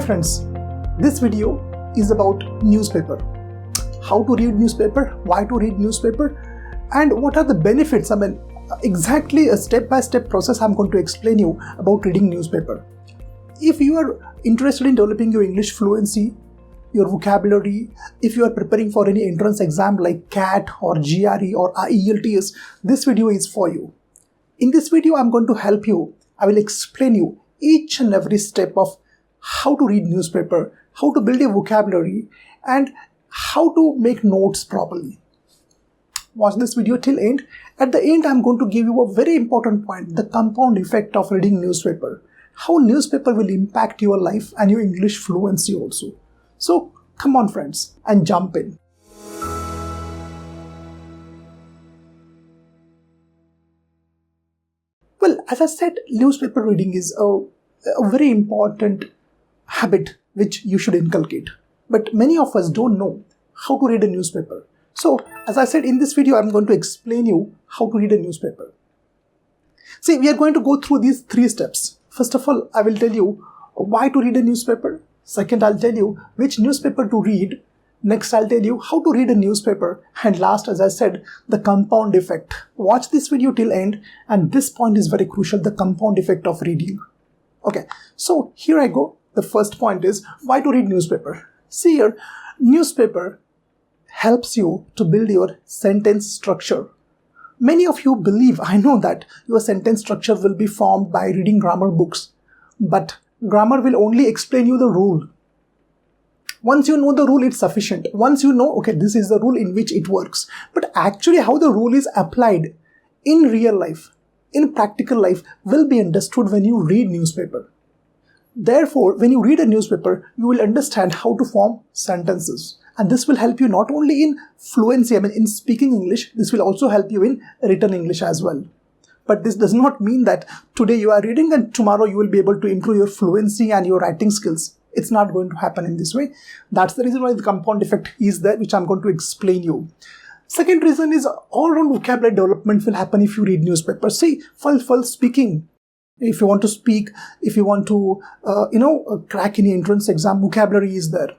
friends, this video is about newspaper. How to read newspaper, why to read newspaper, and what are the benefits. Exactly a step-by-step process I'm going to explain you about reading newspaper. If you are interested in developing your English fluency, your vocabulary, if you are preparing for any entrance exam like CAT or GRE or IELTS, this video is for you. In this video, I'm going to help you. I will explain you each and every step of how to read newspaper, how to build a vocabulary, and how to make notes properly. Watch this video till end. At the end, I'm going to give you a very important point, the compound effect of reading newspaper. How newspaper will impact your life and your English fluency also. So come on friends and jump in. Well, as I said, newspaper reading is a very important habit which you should inculcate. But many of us don't know how to read a newspaper. So, as I said in this video, I'm going to explain you how to read a newspaper. See, we are going to go through these 3 steps. First of all, I will tell you why to read a newspaper. Second, I'll tell you which newspaper to read. Next, I'll tell you how to read a newspaper. And last, as I said, the compound effect. Watch this video till end, and this point is very crucial, the compound effect of reading. Okay, so here I go. The first point is why to read newspaper. See here, newspaper helps you to build your sentence structure. Many of you believe, I know that your sentence structure will be formed by reading grammar books, but grammar will only explain you the rule. Once you know the rule, it's sufficient. Once you know, okay, this is the rule in which it works. But actually how the rule is applied in real life, in practical life, will be understood when you read newspaper. Therefore, when you read a newspaper, you will understand how to form sentences. And this will help you not only in fluency, in speaking English, this will also help you in written English as well. But this does not mean that today you are reading and tomorrow you will be able to improve your fluency and your writing skills. It's not going to happen in this way. That's the reason why the compound effect is there, which I'm going to explain you. Second reason is all-round vocabulary development will happen if you read newspaper. See, for speaking, if you want to speak, if you want to, crack any entrance exam, vocabulary is there.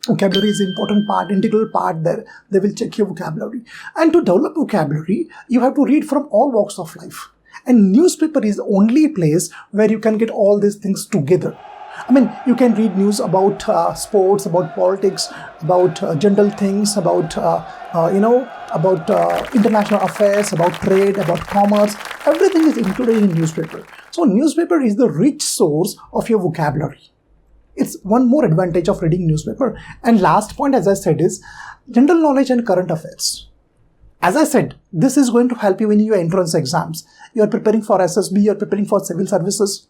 Vocabulary is an important part, integral part there. They will check your vocabulary. And to develop vocabulary, you have to read from all walks of life. And newspaper is the only place where you can get all these things together. You can read news about sports, about politics, about general things, about international affairs, about trade, about commerce. Everything is included in newspaper. So newspaper is the rich source of your vocabulary. It's one more advantage of reading newspaper. And last point, as I said, is general knowledge and current affairs. As I said, this is going to help you in your entrance exams. You are preparing for SSB, you are preparing for civil services,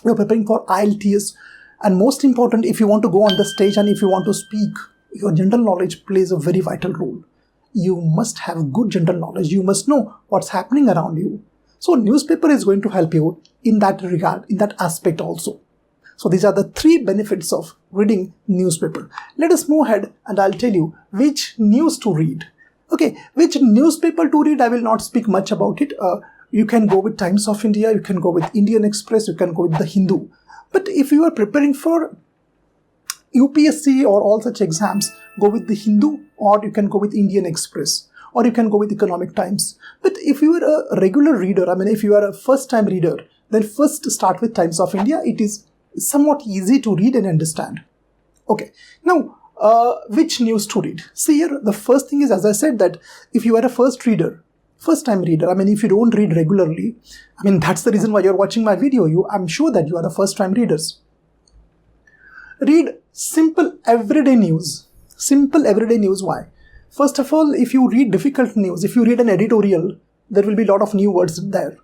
you are preparing for IELTS. And most important, if you want to go on the stage and if you want to speak, your general knowledge plays a very vital role. You must have good general knowledge. You must know what's happening around you. So newspaper is going to help you in that regard, in that aspect also. So these are the 3 benefits of reading newspaper. Let us move ahead and I'll tell you which news to read. Okay, which newspaper to read, I will not speak much about it. You can go with Times of India, you can go with Indian Express, you can go with the Hindu. But if you are preparing for UPSC or all such exams, go with the Hindu, or you can go with Indian Express, or you can go with Economic Times. But if you are a regular reader, if you are a first-time reader, then first start with Times of India. It is somewhat easy to read and understand. Okay, now which news to read? See here, the first thing is, as I said, that if you are a first-time reader, if you don't read regularly, that's the reason why you're watching my video. I'm sure that you are the first-time readers. Read simple everyday news. Simple everyday news. Why? First of all, if you read difficult news, if you read an editorial, there will be a lot of new words there.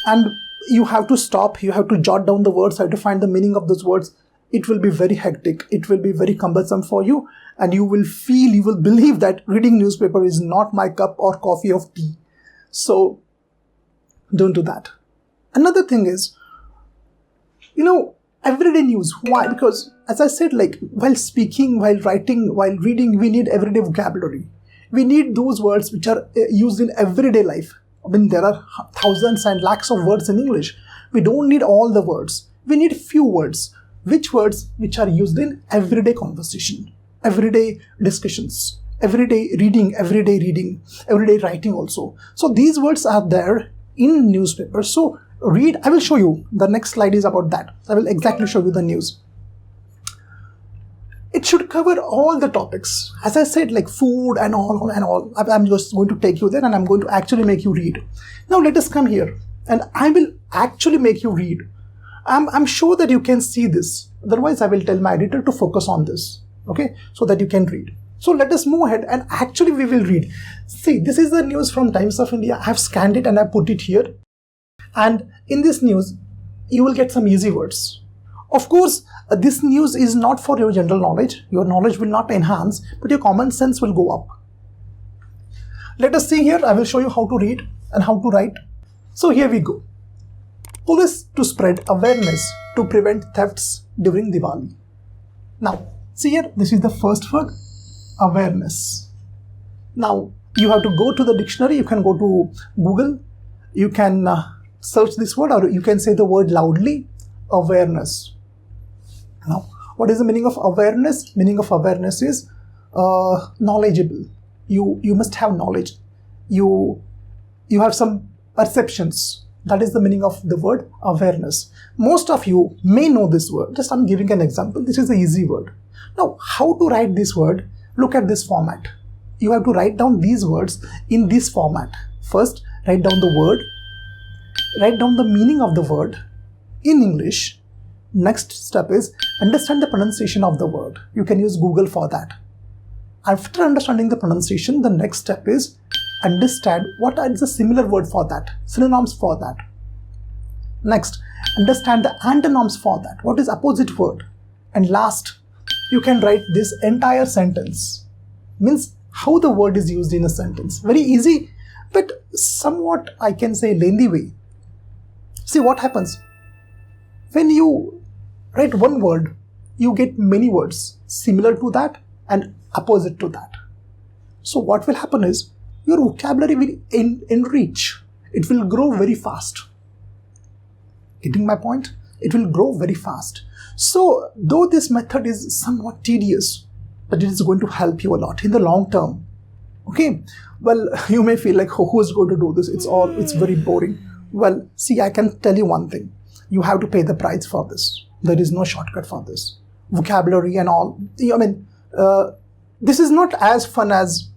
And you have to stop, you have to jot down the words, you have to find the meaning of those words. It will be very hectic, it will be very cumbersome for you, and you will believe that reading newspaper is not my cup or coffee of tea. So don't do that. Another thing is, everyday news. Why? Because as I said, while speaking, while writing, while reading, we need everyday vocabulary. We need those words which are used in everyday life. There are thousands and lakhs of words in English. We don't need all the words. We need few words. which words which are used in everyday conversation, everyday discussions, everyday reading, everyday writing also. So these words are there in newspapers. So read. I will show you. The next slide is about that. I will exactly show you the news. It should cover all the topics. As I said, like food and all. I'm just going to take you there and I'm going to actually make you read. Now let us come here and I will actually make you read. I'm sure that you can see this. Otherwise, I will tell my editor to focus on this, okay, so that you can read. So let us move ahead and actually we will read. See, this is the news from Times of India. I have scanned it and I put it here. And in this news, you will get some easy words. Of course, this news is not for your general knowledge. Your knowledge will not enhance, but your common sense will go up. Let us see here. I will show you how to read and how to write. So here we go. Police to spread awareness to prevent thefts during Diwali. Now, see here, this is the first word, awareness. Now, you have to go to the dictionary. You can go to Google. You can search this word or you can say the word loudly, awareness. Now, what is the meaning of awareness? Meaning of awareness is knowledgeable. You must have knowledge. You have some perceptions. That is the meaning of the word awareness. Most of you may know this word. Just I'm giving an example. This is an easy word. Now, how to write this word? Look at this format. You have to write down these words in this format. First, write down the word. Write down the meaning of the word in English. Next step is understand the pronunciation of the word. You can use Google for that. After understanding the pronunciation, the next step is understand what is the similar word for that, synonyms for that. Next, understand the antonyms for that. What is opposite word? And last, you can write this entire sentence. Means how the word is used in a sentence. Very easy, but somewhat I can say lengthy way. See what happens. When you write one word, you get many words similar to that and opposite to that. So what will happen is your vocabulary will enrich. It will grow very fast. Getting my point? It will grow very fast. So though this method is somewhat tedious, but it is going to help you a lot in the long term. Okay. Well, you may feel like, oh, who is going to do this? It's very boring. Well, see, I can tell you one thing. You have to pay the price for this. There is no shortcut for this. Vocabulary and all. I mean, this is not as fun as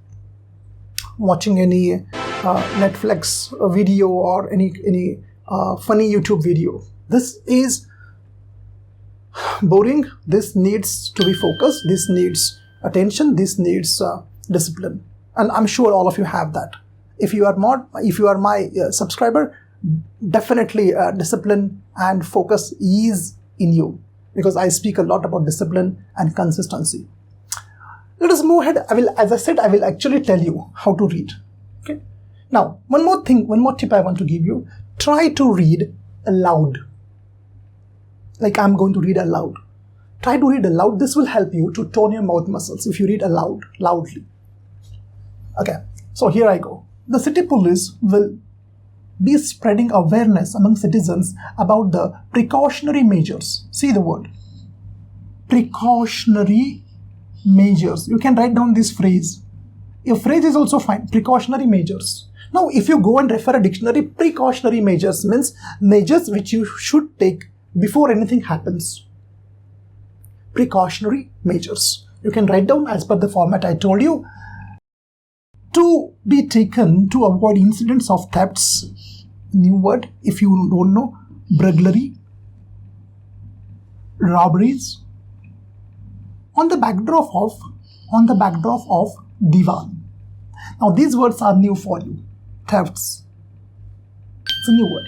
watching any Netflix video or any funny YouTube video. This is boring. This needs to be focused. This needs attention. This needs discipline. And I'm sure all of you have that. If you are my subscriber, definitely discipline and focus is in you, because I speak a lot about discipline and consistency. Let us move ahead. As I said, I will actually tell you how to read. Okay. Now, one more tip I want to give you. Try to read aloud. Like I'm going to read aloud. Try to read aloud. This will help you to tone your mouth muscles if you read loudly. Okay. So here I go. The city police will be spreading awareness among citizens about the precautionary measures. See the word. Precautionary measures. You can write down this phrase. A phrase is also fine. Precautionary measures. Now, if you go and refer a dictionary, precautionary measures means measures which you should take before anything happens. Precautionary measures. You can write down as per the format I told you. To be taken to avoid incidents of thefts. New word, if you don't know, burglary, robberies, on the backdrop of Diwali. Now these words are new for you. Thefts. It's a new word.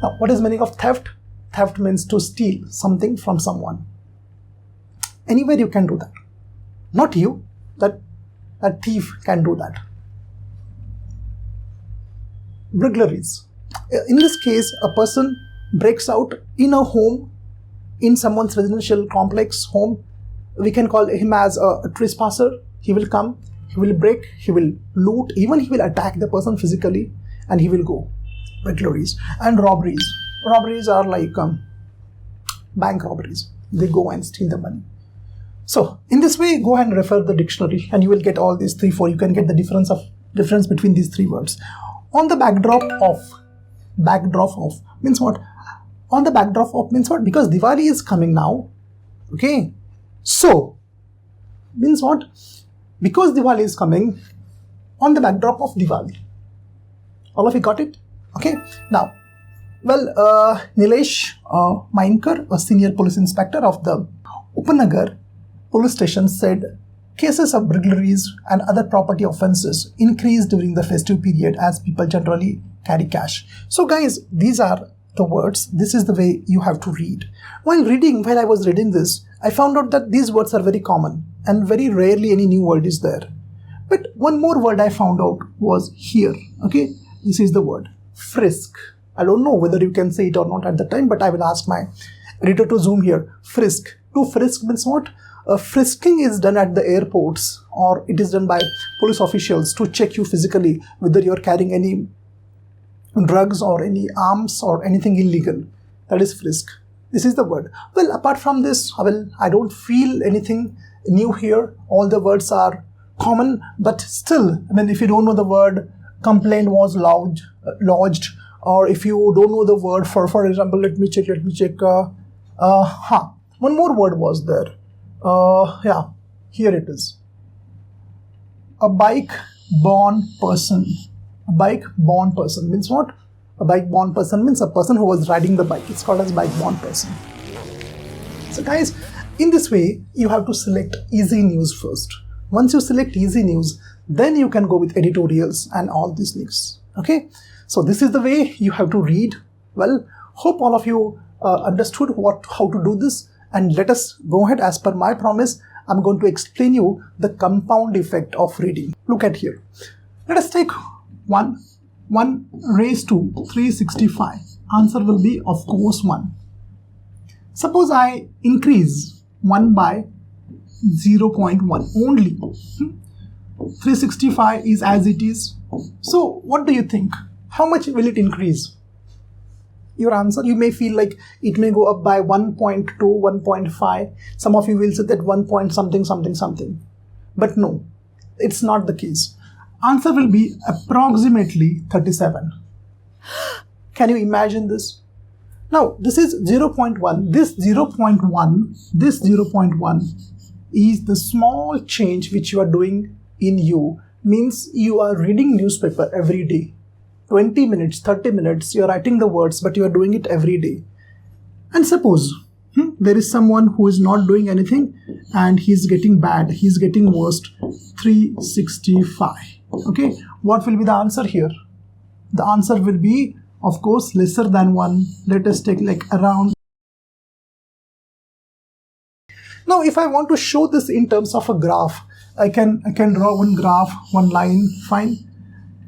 Now what is meaning of theft? Theft means to steal something from someone. Anywhere you can do that. Not you, that thief can do that. Burglaries. In this case, a person breaks out in a home, in someone's residential complex home. We can call him as a trespasser. He will come, he will break, he will loot, even he will attack the person physically and he will go. Burglaries. And robberies. Robberies are like bank robberies. they go and steal the money. So in this way, go and refer the dictionary and you will get all these 3, 4. You can get the difference between these 3 words. On the backdrop of means what? On the backdrop of means what? Because Diwali is coming now. Okay. So means what? Because Diwali is coming, on the backdrop of Diwali. All of you got it? Okay. Now, well, Nilesh Mainkar, a senior police inspector of the Upanagar police station, said cases of burglaries and other property offences increase during the festive period as people generally carry cash. So guys, these are the words. This is the way you have to read. While I was reading this, I found out that these words are very common and very rarely any new word is there. But one more word I found out was here. Okay, this is the word frisk. I don't know whether you can say it or not at the time, but I will ask my editor to zoom here. Frisk. To frisk means what? Frisking is done at the airports, or it is done by police officials to check you physically whether you are carrying any drugs or any arms or anything illegal. That is frisk. This is the word. Well, apart from this, I don't feel anything new here. All the words are common, but still, if you don't know the word complaint was lodged, or if you don't know the word for example, let me check. One more word was there. Yeah, here it is. A bike-born person. A bike-born person means what? A bike-born person means a person who was riding the bike. It's called as bike-born person. So guys, in this way, you have to select easy news first. Once you select easy news, then you can go with editorials and all these things. Okay? So this is the way you have to read. Well, hope all of you understood how to do this. And let us go ahead. As per my promise, I'm going to explain you the compound effect of reading. Look at here. Let us take 1 raised to 365. Answer will be, of course, 1. Suppose I increase 1 by 0.1 only. 365 is as it is. So what do you think? How much will it increase? Your answer, you may feel like it may go up by 1.2, 1.5. Some of you will say that 1 point something. But no, it's not the case. Answer will be approximately 37. Can you imagine this? Now, this is 0.1. This 0.1 is the small change which you are doing in you. Means you are reading newspaper every day. 20 minutes, 30 minutes, you're writing the words, but you're doing it every day. And suppose there is someone who is not doing anything and he's getting bad, he's getting worst, 365. Okay, what will be the answer here? The answer will be, of course, lesser than 1. Let us take like around. Now, if I want to show this in terms of a graph, I can draw one graph, one line, fine.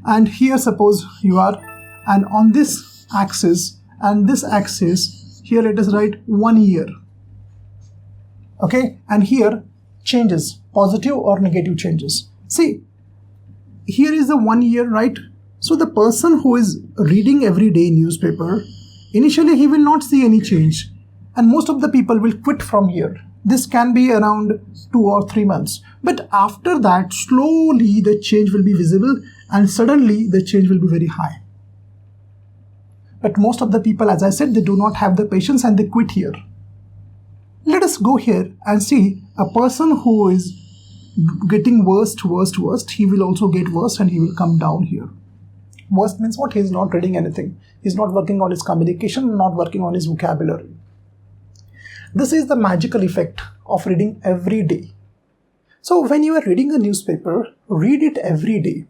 And here suppose you are, and on this axis and this axis, here let us write 1 year. Okay, and here changes, positive or negative changes. See, here is the 1 year, right? So the person who is reading every day newspaper, initially he will not see any change, and most of the people will quit from here. This can be around 2 or 3 months. But after that, slowly the change will be visible and suddenly the change will be very high. But most of the people, as I said, they do not have the patience and they quit here. Let us go here and see a person who is getting worst, he will also get worse and he will come down here. Worst means what? He is not reading anything. He is not working on his communication, not working on his vocabulary. This is the magical effect of reading every day. So when you are reading a newspaper, read it every day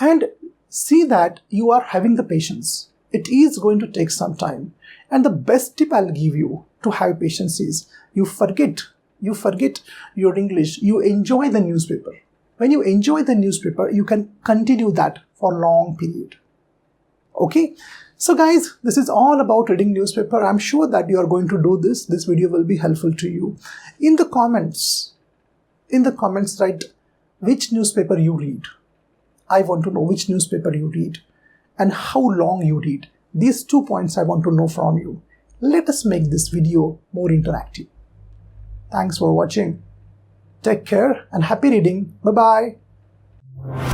and see that you are having the patience. It is going to take some time. And the best tip I'll give you to have patience is you forget your English. You enjoy the newspaper. When you enjoy the newspaper, you can continue that for a long period. Okay? So guys, this is all about reading newspaper. I'm sure that you are going to do this. This video will be helpful to you. In the comments, write which newspaper you read. I want to know which newspaper you read and how long you read. These 2 points I want to know from you. let us make this video more interactive. Thanks for watching. Take care and happy reading. Bye-bye.